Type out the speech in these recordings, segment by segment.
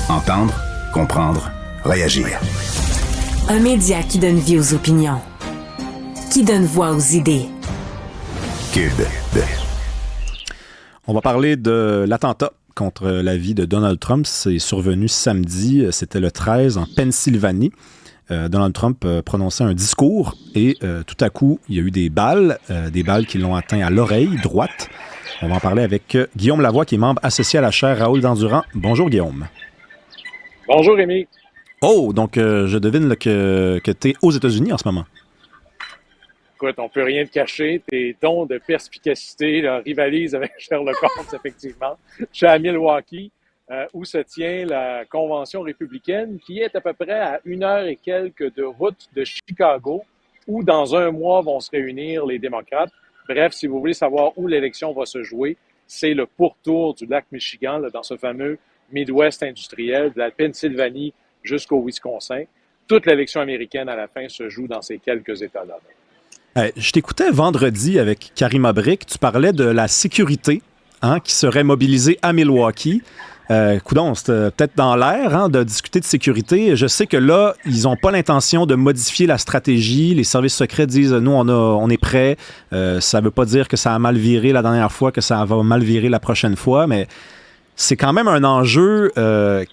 Entendre, comprendre, réagir. Un média qui donne vie aux opinions, qui donne voix aux idées. Cube. On va parler de l'attentat contre la vie de Donald Trump. C'est survenu samedi, c'était le 13, en Pennsylvanie. Donald Trump prononçait un discours et tout à coup, il y a eu des balles qui l'ont atteint à l'oreille droite. On va en parler avec Guillaume Lavoie, qui est membre associé à la chaire Raoul Dandurand. Bonjour, Guillaume. Bonjour, Rémi. Oh, donc je devine là, que tu es aux États-Unis en ce moment. Écoute, on peut rien te cacher. Tes dons de perspicacité là, rivalisent avec Sherlock Holmes, effectivement. Je suis à Milwaukee, où se tient la Convention républicaine, qui est à peu près à 1 heure et quelques de route de Chicago, où dans un mois vont se réunir les démocrates. Bref, si vous voulez savoir où l'élection va se jouer, c'est le pourtour du lac Michigan, là, dans ce fameux Midwest industriel, de la Pennsylvanie jusqu'au Wisconsin. Toute l'élection américaine, à la fin, se joue dans ces quelques États-là. Je t'écoutais vendredi avec Karima Brick. Tu parlais de la sécurité qui serait mobilisée à Milwaukee. Coudon, c'était peut-être dans l'air de discuter de sécurité. Je sais que là, ils n'ont pas l'intention de modifier la stratégie. Les services secrets disent, nous, on est prêts. Ça ne veut pas dire que ça a mal viré la dernière fois, que ça va mal virer la prochaine fois, mais c'est quand même un enjeu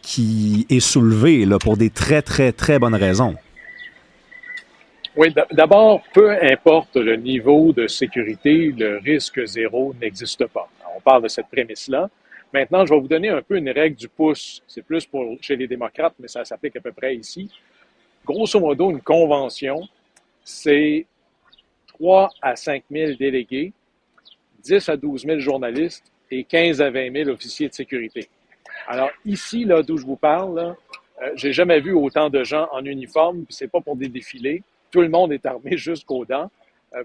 qui est soulevé là, pour des très, très, très bonnes raisons. Oui, d'abord, peu importe le niveau de sécurité, le risque zéro n'existe pas. On parle de cette prémisse-là. Maintenant, je vais vous donner un peu une règle du pouce. C'est plus pour chez les démocrates, mais ça s'applique à peu près ici. Grosso modo, une convention, c'est 3 à 5 000 délégués, 10 à 12 000 journalistes et 15 à 20 000 officiers de sécurité. Alors ici, là, d'où je vous parle, là, j'ai jamais vu autant de gens en uniforme, puis c'est pas pour des défilés. Tout le monde est armé jusqu'aux dents.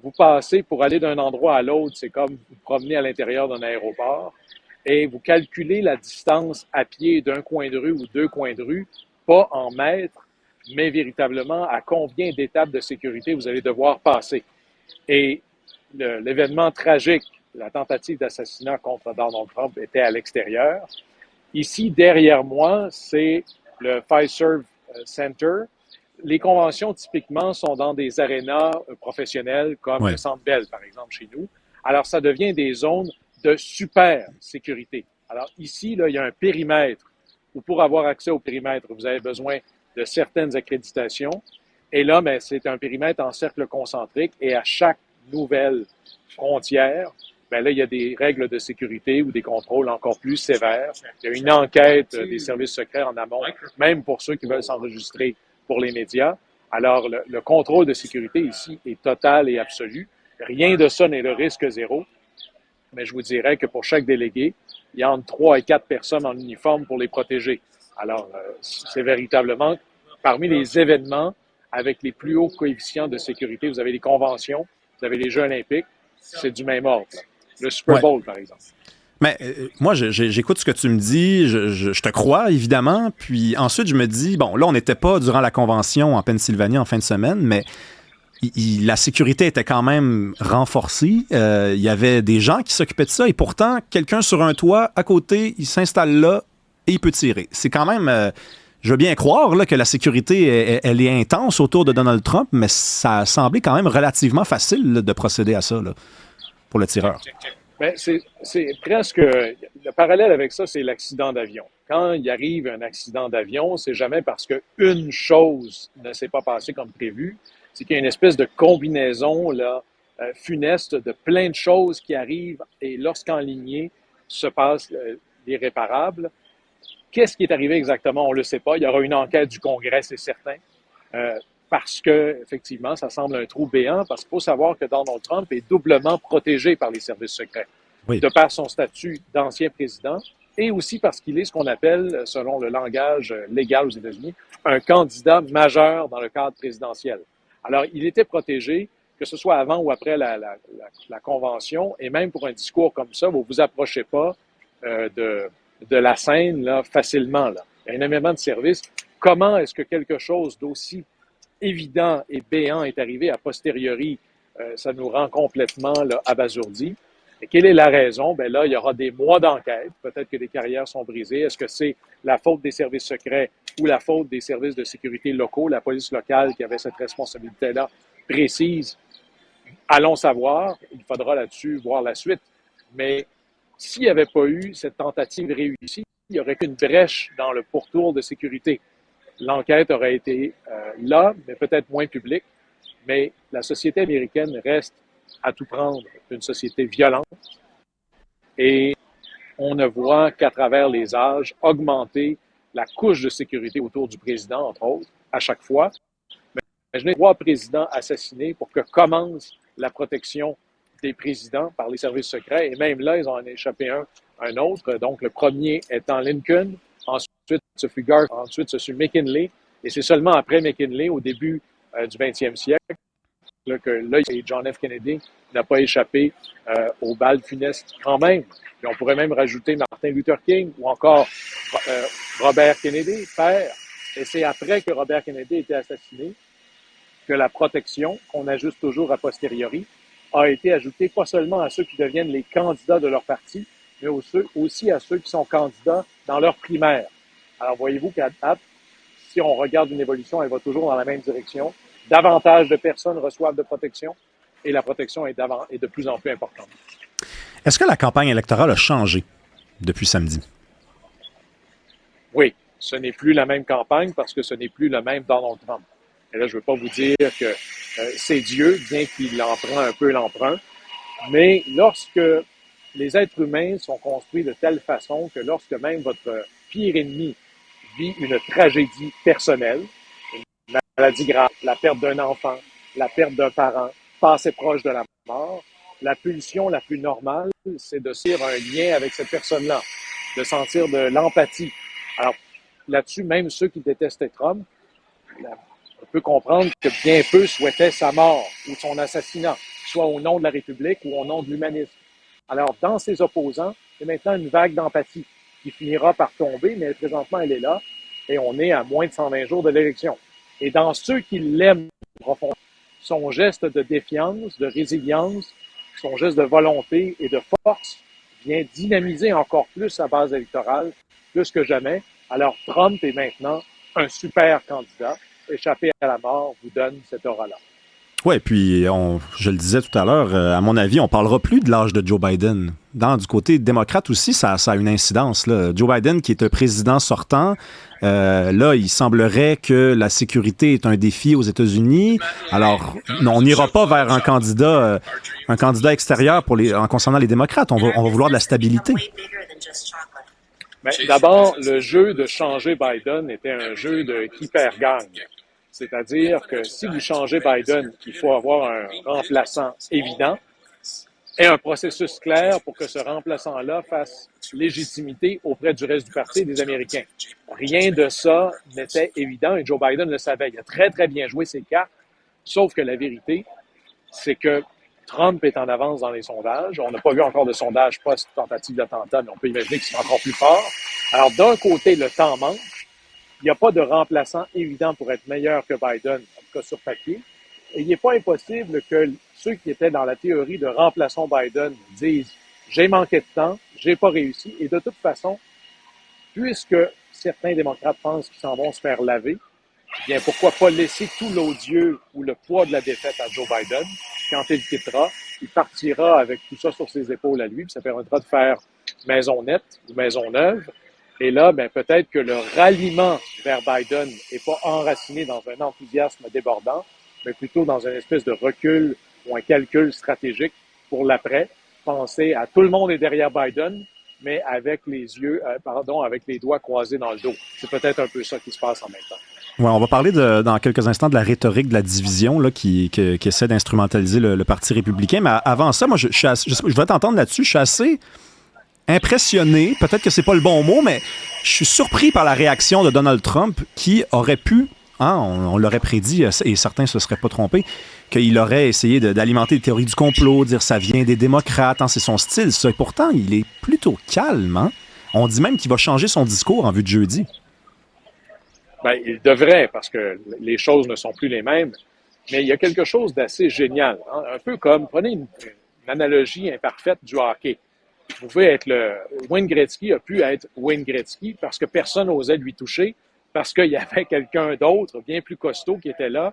Vous passez pour aller d'un endroit à l'autre, c'est comme vous promenez à l'intérieur d'un aéroport, et vous calculez la distance à pied d'un coin de rue ou 2 coins de rue, pas en mètres, mais véritablement à combien d'étapes de sécurité vous allez devoir passer. Et l'événement tragique, la tentative d'assassinat contre Donald Trump était à l'extérieur. Ici, derrière moi, c'est le Fiserv Center. Les conventions, typiquement, sont dans des arénas professionnels comme le Centre Bell, par exemple, chez nous. Alors, ça devient des zones de super sécurité. Alors, ici, là, il y a un périmètre où, pour avoir accès au périmètre, vous avez besoin de certaines accréditations. Et là, ben, c'est un périmètre en cercle concentrique et à chaque nouvelle frontière, ben là, il y a des règles de sécurité ou des contrôles encore plus sévères. Il y a une enquête des services secrets en amont, même pour ceux qui veulent s'enregistrer pour les médias. Alors, le contrôle de sécurité ici est total et absolu. Rien de ça n'est le risque zéro. Mais je vous dirais que pour chaque délégué, il y a entre 3 et 4 personnes en uniforme pour les protéger. Alors, c'est véritablement parmi les événements avec les plus hauts coefficients de sécurité. Vous avez les conventions, vous avez les Jeux olympiques, c'est du même ordre. Le Super Bowl, par exemple. Mais moi, j'écoute ce que tu me dis, je te crois, évidemment, puis ensuite, je me dis, bon, là, on n'était pas durant la convention en Pennsylvanie en fin de semaine, mais la sécurité était quand même renforcée. Il y avait des gens qui s'occupaient de ça, et pourtant, quelqu'un sur un toit, à côté, il s'installe là et il peut tirer. C'est quand même... je veux bien croire là, que la sécurité, elle est intense autour de Donald Trump, mais ça a semblé quand même relativement facile là, de procéder à ça là, pour le tireur. Bien, c'est presque... Le parallèle avec ça, c'est l'accident d'avion. Quand il arrive un accident d'avion, c'est jamais parce qu'une chose ne s'est pas passée comme prévu. C'est qu'il y a une espèce de combinaison là, funeste de plein de choses qui arrivent et lorsqu'enlignées se passe l'irréparable. Qu'est-ce qui est arrivé exactement? On ne le sait pas. Il y aura une enquête du Congrès, c'est certain. Parce que, effectivement, ça semble un trou béant, parce qu'il faut savoir que Donald Trump est doublement protégé par les services secrets, de par son statut d'ancien président, et aussi parce qu'il est ce qu'on appelle, selon le langage légal aux États-Unis, un candidat majeur dans le cadre présidentiel. Alors, il était protégé, que ce soit avant ou après la convention, et même pour un discours comme ça, vous ne vous approchez pas de la scène là, facilement. Là. Il y a énormément de services. Comment est-ce que quelque chose d'aussi évident et béant est arrivé a posteriori? Ça nous rend complètement là, abasourdis. Et quelle est la raison? Ben là, il y aura des mois d'enquête. Peut-être que des carrières sont brisées. Est-ce que c'est la faute des services secrets ou la faute des services de sécurité locaux, la police locale qui avait cette responsabilité-là précise? Allons savoir. Il faudra là-dessus voir la suite. Mais s'il n'y avait pas eu cette tentative réussie, il n'y aurait qu'une brèche dans le pourtour de sécurité. L'enquête aurait été là, mais peut-être moins publique. Mais la société américaine reste à tout prendre une société violente et on ne voit qu'à travers les âges augmenter la couche de sécurité autour du président, entre autres, à chaque fois. Mais imaginez 3 présidents assassinés pour que commence la protection des présidents par les services secrets et même là, ils ont en échappé un autre. Donc, le premier étant Lincoln, ensuite ce fut Garfield, ensuite ce fut McKinley et c'est seulement après McKinley, au début du 20e siècle, que là, John F. Kennedy n'a pas échappé aux balles funestes quand même. Puis on pourrait même rajouter Martin Luther King ou encore Robert Kennedy, père. Et c'est après que Robert Kennedy a été assassiné que la protection, qu'on ajuste toujours a posteriori, a été ajoutée pas seulement à ceux qui deviennent les candidats de leur parti, mais aussi à ceux qui sont candidats dans leur primaire. Alors voyez-vous qu'à date, si on regarde une évolution, elle va toujours dans la même direction. Davantage de personnes reçoivent de protection et la protection est de plus en plus importante. Est-ce que la campagne électorale a changé depuis samedi? Oui, ce n'est plus la même campagne parce que ce n'est plus le même Donald Trump. Et là, je ne veux pas vous dire que c'est Dieu, bien qu'il en prend un peu l'emprunt, mais lorsque les êtres humains sont construits de telle façon que lorsque même votre pire ennemi vit une tragédie personnelle, une maladie grave, la perte d'un enfant, la perte d'un parent, passé proche de la mort, la pulsion la plus normale, c'est de sentir un lien avec cette personne-là, de sentir de l'empathie. Alors, là-dessus, même ceux qui détestaient Trump, on peut comprendre que bien peu souhaitaient sa mort ou son assassinat, soit au nom de la République ou au nom de l'humanisme. Alors, dans ses opposants, c'est maintenant une vague d'empathie qui finira par tomber, mais présentement, elle est là, et on est à moins de 120 jours de l'élection. Et dans ceux qui l'aiment profondément, son geste de défiance, de résilience, son geste de volonté et de force vient dynamiser encore plus sa base électorale, plus que jamais. Alors, Trump est maintenant un super candidat. Échapper à la mort vous donne cette aura-là. Oui, puis je le disais tout à l'heure, à mon avis, on parlera plus de l'âge de Joe Biden. Du côté démocrate aussi, ça a une incidence, là. Joe Biden, qui est un président sortant, là, il semblerait que la sécurité est un défi aux États-Unis. Alors, on n'ira pas vers un candidat extérieur en concernant les démocrates. On va vouloir de la stabilité. Mais d'abord, le jeu de changer Biden était un jeu de qui perd gagne. C'est-à-dire que si vous changez Biden, il faut avoir un remplaçant évident et un processus clair pour que ce remplaçant-là fasse légitimité auprès du reste du parti et des Américains. Rien de ça n'était évident et Joe Biden le savait. Il a très, très bien joué ses cartes, sauf que la vérité, c'est que Trump est en avance dans les sondages. On n'a pas vu encore de sondage post-tentative d'attentat, mais on peut imaginer qu'il sera encore plus fort. Alors, d'un côté, le temps manque. Il n'y a pas de remplaçant évident pour être meilleur que Biden, en tout cas sur papier. Et il n'est pas impossible que ceux qui étaient dans la théorie de remplaçant Biden disent « j'ai manqué de temps, j'ai pas réussi ». Et de toute façon, puisque certains démocrates pensent qu'ils s'en vont se faire laver, eh bien, pourquoi pas laisser tout l'odieux ou le poids de la défaite à Joe Biden. Quand il quittera, il partira avec tout ça sur ses épaules à lui, puis ça permettra de faire maison nette ou maison neuve. Et là, ben, peut-être que le ralliement vers Biden n'est pas enraciné dans un enthousiasme débordant, mais plutôt dans une espèce de recul ou un calcul stratégique pour l'après. Penser à tout le monde est derrière Biden, mais avec avec les doigts croisés dans le dos. C'est peut-être un peu ça qui se passe en même temps. Ouais, on va parler dans quelques instants de la rhétorique de la division là, qui essaie d'instrumentaliser le Parti républicain. Mais avant ça, moi, je vais t'entendre là-dessus. Je suis assez impressionné, peut-être que c'est pas le bon mot, mais je suis surpris par la réaction de Donald Trump qui aurait pu, on l'aurait prédit, et certains se seraient pas trompés, qu'il aurait essayé d'alimenter les théories du complot, dire ça vient des démocrates, c'est son style, ça. Et pourtant, il est plutôt calme. Hein? On dit même qu'il va changer son discours en vue de jeudi. Ben, il devrait, parce que les choses ne sont plus les mêmes. Mais il y a quelque chose d'assez génial. Hein? Un peu comme, prenez une analogie imparfaite du hockey. Vous pouvez être Wayne Gretzky a pu être Wayne Gretzky parce que personne n'osait lui toucher, parce qu'il y avait quelqu'un d'autre, bien plus costaud, qui était là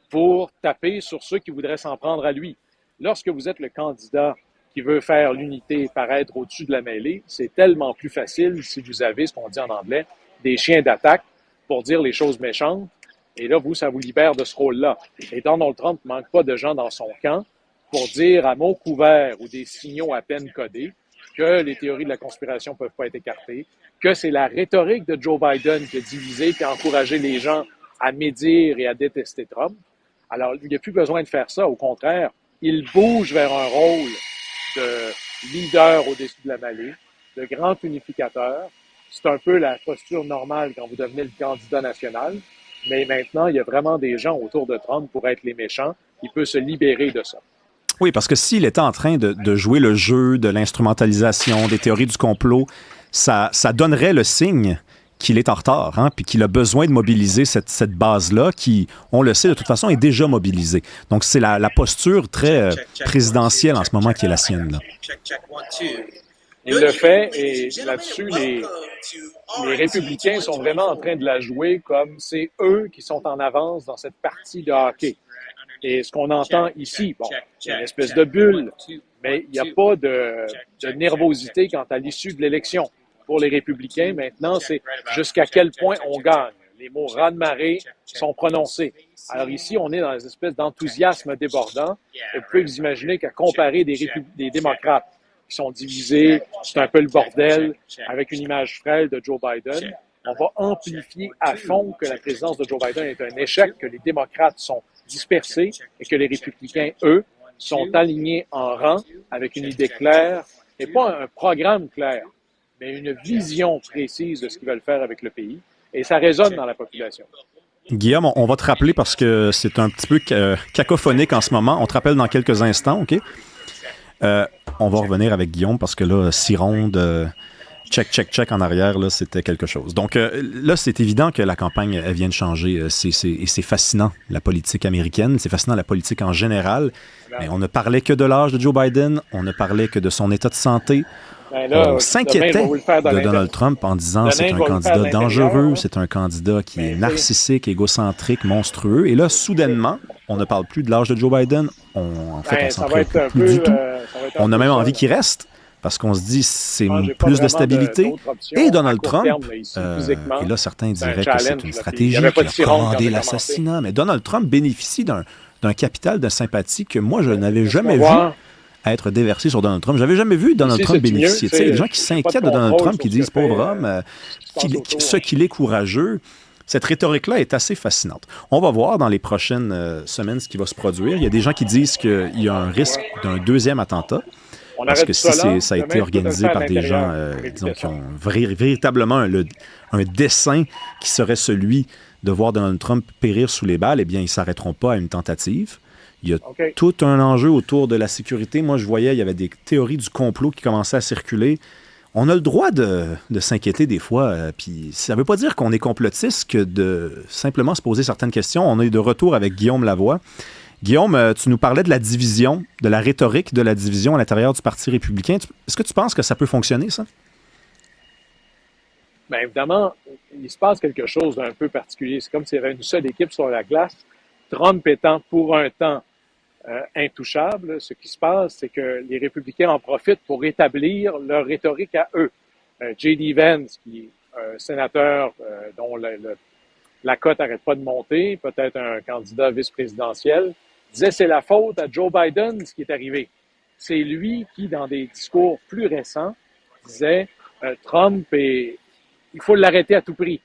pour taper sur ceux qui voudraient s'en prendre à lui. Lorsque vous êtes le candidat qui veut faire l'unité et paraître au-dessus de la mêlée, c'est tellement plus facile si vous avez, ce qu'on dit en anglais, des chiens d'attaque pour dire les choses méchantes. Et là, ça vous libère de ce rôle-là. Et Donald Trump ne manque pas de gens dans son camp pour dire à mots couverts ou des signaux à peine codés que les théories de la conspiration ne peuvent pas être écartées, que c'est la rhétorique de Joe Biden qui a divisé et a encouragé les gens à médire et à détester Trump. Alors, il n'y a plus besoin de faire ça. Au contraire, il bouge vers un rôle de leader au-dessus de la mêlée, de grand unificateur. C'est un peu la posture normale quand vous devenez le candidat national. Mais maintenant, il y a vraiment des gens autour de Trump pour être les méchants. Il peut se libérer de ça. Oui, parce que s'il était en train de jouer le jeu de l'instrumentalisation, des théories du complot, ça donnerait le signe qu'il est en retard, hein, puis qu'il a besoin de mobiliser cette base-là qui, on le sait de toute façon, est déjà mobilisée. Donc, c'est la posture très présidentielle en ce moment qui est la sienne, là. Il le fait, et là-dessus, les républicains sont vraiment en train de la jouer comme c'est eux qui sont en avance dans cette partie de hockey. Et ce qu'on entend ici, bon, c'est une espèce de bulle, mais il n'y a pas de nervosité quant à l'issue de l'élection. Pour les républicains, maintenant, c'est jusqu'à quel point on gagne. Les mots raz-de-marée sont prononcés. Alors ici, on est dans une espèce d'enthousiasme débordant. Et vous pouvez vous imaginer qu'à comparer des démocrates qui sont divisés, c'est un peu le bordel, avec une image frêle de Joe Biden, on va amplifier à fond que la présidence de Joe Biden est un échec, que les démocrates sont dispersés et que les républicains, eux, sont alignés en rang avec une idée claire, et pas un programme clair, mais une vision précise de ce qu'ils veulent faire avec le pays. Et ça résonne dans la population. Guillaume, on va te rappeler parce que c'est un petit peu cacophonique en ce moment. On te rappelle dans quelques instants, OK? On va revenir avec Guillaume parce que là, 6 rondes, check en arrière, là, c'était quelque chose. Donc là, c'est évident que la campagne, elle vient de changer. Et c'est fascinant, la politique américaine. C'est fascinant, la politique en général. Mais on ne parlait que de l'âge de Joe Biden. On ne parlait que de son état de santé. Là, on s'inquiétait de Donald Trump en disant c'est un candidat dangereux, c'est un candidat qui est narcissique, égocentrique, monstrueux. Et là, soudainement, on ne parle plus de l'âge de Joe Biden. En fait, on s'en préoccupe plus du tout. On a même envie qu'il reste parce qu'on se dit c'est plus de stabilité. Et Donald Trump, et là, certains diraient que c'est une stratégie qui a commandé l'assassinat. Mais Donald Trump bénéficie d'un capital de sympathie que moi, je n'avais jamais vu être déversé sur Donald Trump. J'avais jamais vu Donald Trump bénéficier. Tu sais, les gens qui s'inquiètent de Donald Trump, qui disent pauvre homme, ce qu'il est courageux. Cette rhétorique-là est assez fascinante. On va voir dans les prochaines semaines ce qui va se produire. Il y a des gens qui disent qu'il y a un risque d'un deuxième attentat. Parce que si ça a été organisé par des gens disons, qui ont véritablement un dessein qui serait celui de voir Donald Trump périr sous les balles, eh bien, ils ne s'arrêteront pas à une tentative. Il y a tout un enjeu autour de la sécurité. Moi, je voyais, il y avait des théories du complot qui commençaient à circuler. On a le droit de s'inquiéter des fois. Puis ça ne veut pas dire qu'on est complotiste que de simplement se poser certaines questions. On est de retour avec Guillaume Lavoie. Guillaume, tu nous parlais de la division, de la rhétorique de la division à l'intérieur du Parti républicain. Est-ce que tu penses que ça peut fonctionner, ça? Bien, évidemment, il se passe quelque chose d'un peu particulier. C'est comme s'il y avait une seule équipe sur la glace. Trump étant pour un temps intouchable, ce qui se passe, c'est que les républicains en profitent pour établir leur rhétorique à eux. J.D. Vance, qui est un sénateur dont la cote n'arrête pas de monter, peut-être un candidat vice-présidentiel, disait c'est la faute à Joe Biden ce qui est arrivé. C'est lui qui, dans des discours plus récents, disait Trump, il faut l'arrêter à tout prix.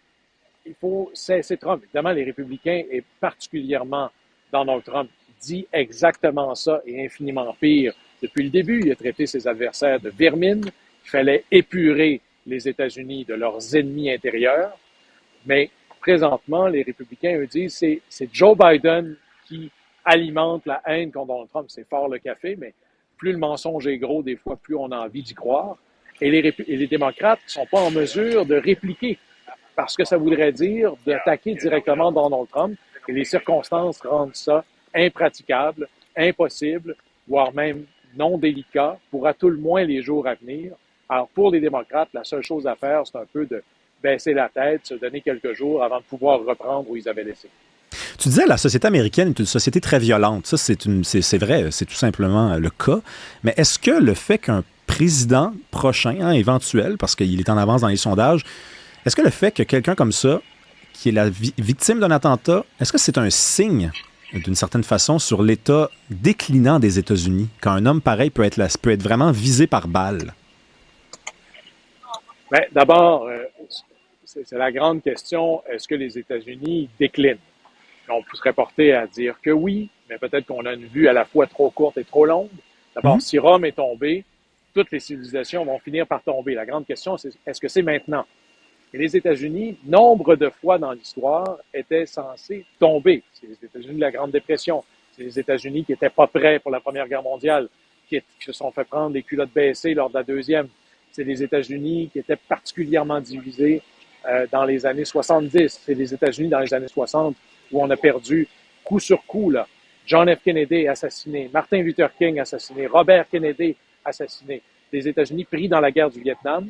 Il faut cesser Trump. Évidemment, les républicains, et particulièrement Donald Trump, dit exactement ça et infiniment pire. Depuis le début, il a traité ses adversaires de vermine. Il fallait épurer les États-Unis de leurs ennemis intérieurs. Mais présentement, les républicains, eux, disent c'est Joe Biden qui alimente la haine contre Donald Trump. C'est fort le café, mais plus le mensonge est gros, des fois, plus on a envie d'y croire. Et les démocrates ne sont pas en mesure de répliquer parce que ça voudrait dire d'attaquer directement Donald Trump. Et les circonstances rendent ça impraticable, impossible, voire même non délicat pour à tout le moins les jours à venir. Alors, pour les démocrates, la seule chose à faire, c'est un peu de baisser la tête, se donner quelques jours avant de pouvoir reprendre où ils avaient laissé. Tu disais, la société américaine est une société très violente. Ça, c'est vrai, c'est tout simplement le cas. Mais est-ce que le fait qu'un président prochain, éventuel, parce qu'il est en avance dans les sondages, est-ce que le fait que quelqu'un comme ça, qui est la victime d'un attentat, est-ce que c'est un signe, d'une certaine façon, sur l'état déclinant des États-Unis, quand un homme pareil peut être vraiment visé par balle? Bien, d'abord, c'est la grande question, est-ce que les États-Unis déclinent? On serait porté à dire que oui, mais peut-être qu'on a une vue à la fois trop courte et trop longue. D'abord, si Rome est tombé, toutes les civilisations vont finir par tomber. La grande question, c'est est-ce que c'est maintenant? Et les États-Unis, nombre de fois dans l'histoire, étaient censés tomber. C'est les États-Unis de la Grande Dépression. C'est les États-Unis qui n'étaient pas prêts pour la Première Guerre mondiale, qui se sont fait prendre les culottes baissées lors de la Deuxième. C'est les États-Unis qui étaient particulièrement divisés dans les années 70. C'est les États-Unis dans les années 60 où on a perdu coup sur coup, là. John F. Kennedy assassiné, Martin Luther King assassiné, Robert Kennedy assassiné. Les États-Unis pris dans la guerre du Vietnam.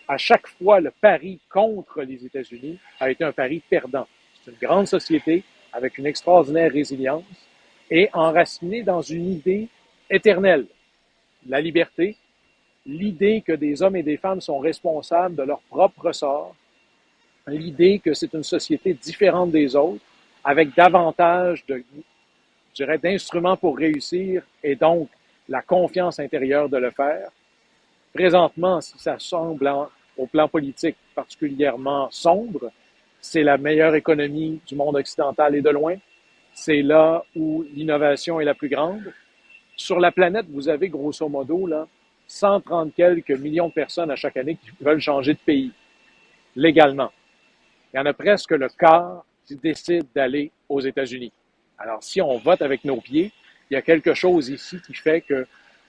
À chaque fois, le pari contre les États-Unis a été un pari perdant. C'est une grande société avec une extraordinaire résilience et enracinée dans une idée éternelle. La liberté, l'idée que des hommes et des femmes sont responsables de leur propre sort, l'idée que c'est une société différente des autres, avec davantage d'instruments pour réussir et donc la confiance intérieure de le faire. Présentement, si ça semble au plan politique particulièrement sombre, c'est la meilleure économie du monde occidental et de loin. C'est là où l'innovation est la plus grande. Sur la planète, vous avez grosso modo 130 quelques millions de personnes à chaque année qui veulent changer de pays légalement. Il y en a presque le quart qui décident d'aller aux États-Unis. Alors, si on vote avec nos pieds, il y a quelque chose ici qui fait que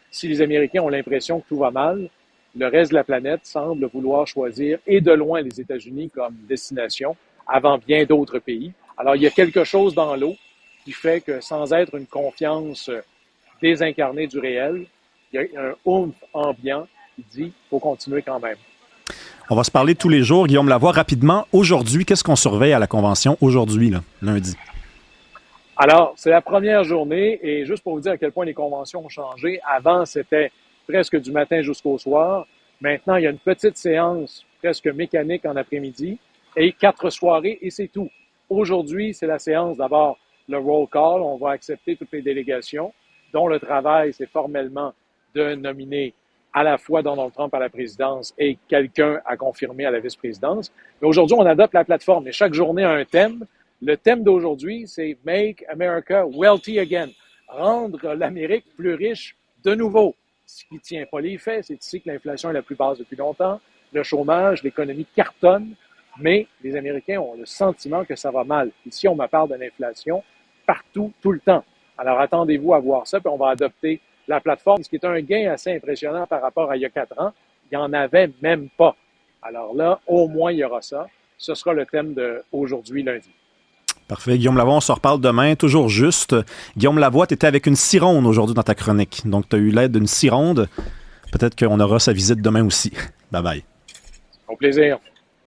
si les Américains ont l'impression que tout va mal, le reste de la planète semble vouloir choisir et de loin les États-Unis comme destination avant bien d'autres pays. Alors, il y a quelque chose dans l'eau qui fait que sans être une confiance désincarnée du réel, il y a un oomph ambiant qui dit qu'il faut continuer quand même. On va se parler tous les jours. Guillaume Lavoie, rapidement, aujourd'hui, qu'est-ce qu'on surveille à la Convention aujourd'hui, lundi? Alors, c'est la première journée et juste pour vous dire à quel point les conventions ont changé, avant, c'était presque du matin jusqu'au soir. Maintenant, il y a une petite séance presque mécanique en après-midi et 4 soirées et c'est tout. Aujourd'hui, c'est la séance d'abord le roll call. On va accepter toutes les délégations dont le travail, c'est formellement de nominer à la fois Donald Trump à la présidence et quelqu'un à confirmer à la vice-présidence. Mais aujourd'hui, on adopte la plateforme et chaque journée a un thème. Le thème d'aujourd'hui, c'est « Make America Wealthy Again », rendre l'Amérique plus riche de nouveau. Ce qui ne tient pas les faits, c'est ici que l'inflation est la plus basse depuis longtemps, le chômage, l'économie cartonne, mais les Américains ont le sentiment que ça va mal. Ici, on me parle de l'inflation partout, tout le temps. Alors, attendez-vous à voir ça, puis on va adopter la plateforme, ce qui est un gain assez impressionnant par rapport à il y a 4 ans. Il n'y en avait même pas. Alors là, au moins, il y aura ça. Ce sera le thème d'aujourd'hui, lundi. Parfait. Guillaume Lavoie, on se reparle demain, toujours juste. Guillaume Lavoie, tu étais avec une cironde aujourd'hui dans ta chronique. Donc, tu as eu l'aide d'une cironde. Peut-être qu'on aura sa visite demain aussi. Bye-bye. Au plaisir.